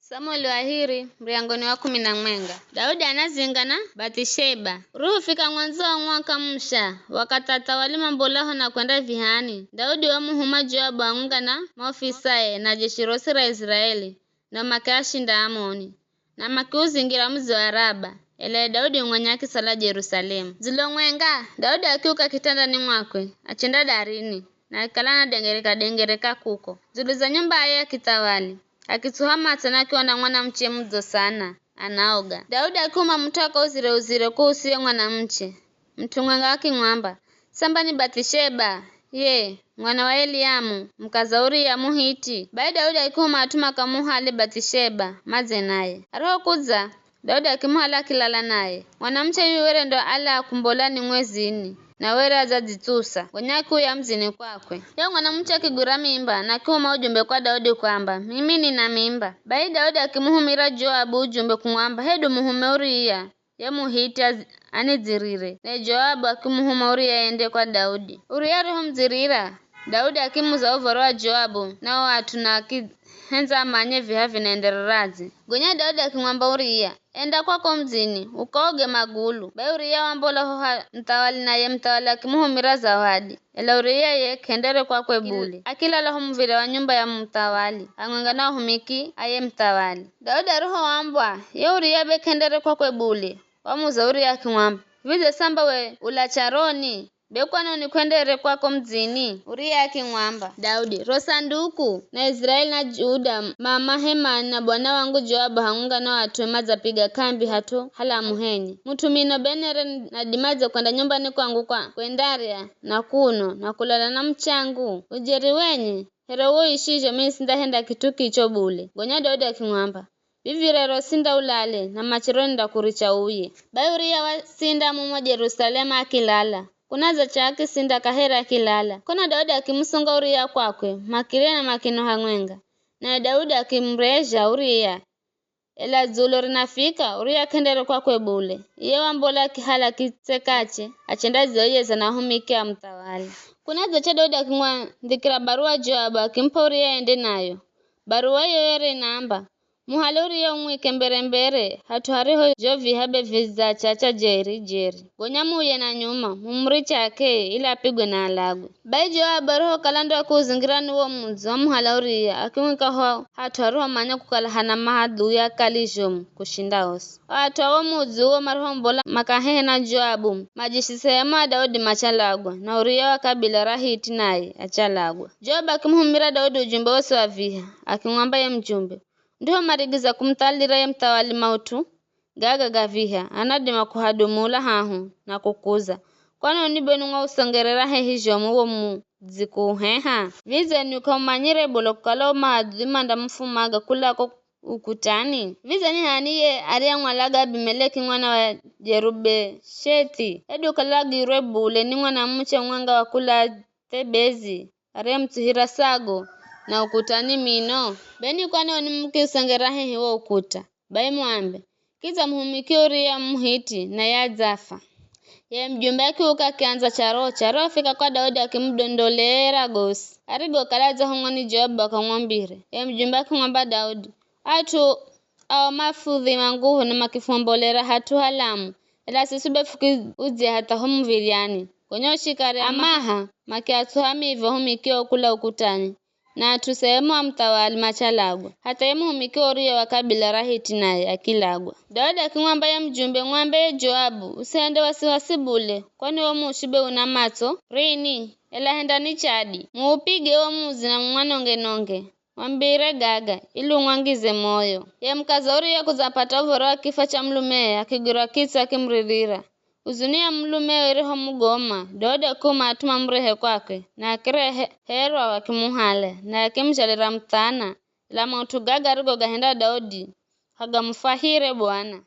Samueli wahiri mriangoni wa 10 Daudi anazingana Bathsheba. Ruhu fika mwanzo wa mwaka msha wakatata walima mbolaho na kwenda vihani. Daudi wamuhuma Joabu angunga na maofisae na jeshi rosi la Israeli na makashinda Amoni na makiuzingira mzi wa Raba. Ele Daudi ngonyaki sala Jerusalemu. Zilongwenga Daudi akiuka kitandani mwakwe achenda darini na ikalana dengereka kuko. Zuluza nyumba aye kitawali akituhama atana kiona mwana mche mzo sana anaoga. Daudi akuma mtaka uzire kuhusiye mwana mche. Mtunganga akingwamba samba ni Bathsheba ye mwana wa Eliamu mkaza Uria Muhiti. Baada Daudi akuma atuma kamuhale Bathsheba maze naye aroho kuza Daudi akimuhala kilala naye. Mwanamche yuwere ndo ala kumbolani mwezini na wera azadzitusa wenyaku ya mzini kwakwe. Yo mwanamche akigura mimba na kuma ujumbe kwa Daudi kwamba mimi nina mimba. Bai Daudi akimuhumira Joabu ujumbe kumwamba hedu muhume Uria ya Muhiti anizirire. Na Joabu akimuhuma Uria ende kwa Daudi. Uria roho mzirira Daudi akimuza uvoro wa Joabu na watu na henza amanye vihavi na endererazi. Gonya Daudi akimwamba Uria enda kwako mzini ukaoge magulu. Bai Uria wambola hoha mtawali na ye mtawali akimuhumira zawadi. Ela Uria ye kendere kwakwe bule akilala humvile wa nyumba ya mtawali angwengana humiki aye mtawali. Daudi aroho wambwa ye Uria be kendere kwakwe bule wamuza Uria akimwamba vize samba we ulacharoni bekwano ni kwendere kwako mzini. Uria akingwamba Daudi rosanduku na Israeli na Juda mama Hemani na bwana wangu Joabu hangunga na watu maza piga kambi hatu hala muheni. Mutumino benere na dimaze kwenda nyumbani kwangu kwa kwendaria na kuno na kulala na mchangu ujeri wenye hero ishije mimi sindahenda kituki icho bule. Gonya Daudi akingwamba vivirero sinda ulale na machironi ndakuricha uye. Bai Uria wasinda mumo Jerusalema akilala kunaza chaki sinda kahera kilala. Kuna Daudi akimusunga Uria kwakwe makire na makino hangwenga na Daudi akimreja Uria. Ela zulo rinafika Uria kendere kwakwe bule iye wambola kihala kitekache achenda zoyeza na humike mtawali. Kunaza cha Daudi akimwa ndikira barua Joabu akimpa Uria ende nayo. Barua yoyere namba muhale Uria umwike mbere hatuhariho jovi habe viza chacha jeri gonya muye na nyuma mumricha ake ila apigwe na alagwe. Bai Joabu roho kalando akuzingirani wo mudzi wa muhala Uria akimwika ho hatuhariho manya kukala hana mahadu ya kalishom kushinda osi. Watu wa mudzi wo maroho mbola makahehe na Joabu majishi sehema Daudi machalagwa na Uria wa kabila rahiti naye achalagwa. Joabu akimuhumira Daudi ujumbe wose wa viha akimwamba ye mjumbe ndiho marigiza kumtalira ye mtawali mautu gaga gaviha anadima kuhadumula hahu na kukuza kwano nibenu nga usongerera hehijomu wo mudzi kuheha vize ni ukamanyire bulo kukala mahadhimanda mfumaga kulako ukutani. Vize ni haniye aria mwalaga Abimeleki mwana wa Jerubesheti edu kalagirwe bule ni mwana mche mwanga wa kula Tebezi aria mtuhira sago na ukutani mino beni kwani ni mke usangera hehi wo ukuta. Bai mwambe kiza muhumiki Uria Muhiti na ya zafa ye mjumbe akiuka kianza charo fika kwa Daudi akimdondolera gosi arigo kalaza hongoni Joabu akamwambire ye mjumbe akimwamba Daudi atu au mafudhi manguhu na makifombolera hatu halamu ela sisube fuki uzi hata humviliani konyo shikare amaha makiatuhami hivyo humikio kula ukutani na tusehemu wa mtawali machalagwa hata yemu humikio Uria wa kabila rahiti naye akilagwa. Daudi akimwamba ye mjumbe ngwambe ye Joabu usiende wasiwasi bule kwani wo mushibe una mato rini ela henda ni chadi muupige wo muzi na mwanonge wambire gaga ili umwangize moyo. Ye mkaza Uria kuzapata uvoro wa kifo cha mlume akigura kitsa akimririra uzunia mlume iriho mugoma. Daudi akuma atuma mrehe kwake na akire herwa wakimuhale na akimjalira mtana ila mautu gaga rigo gahenda Daudi hagamfahire bwana.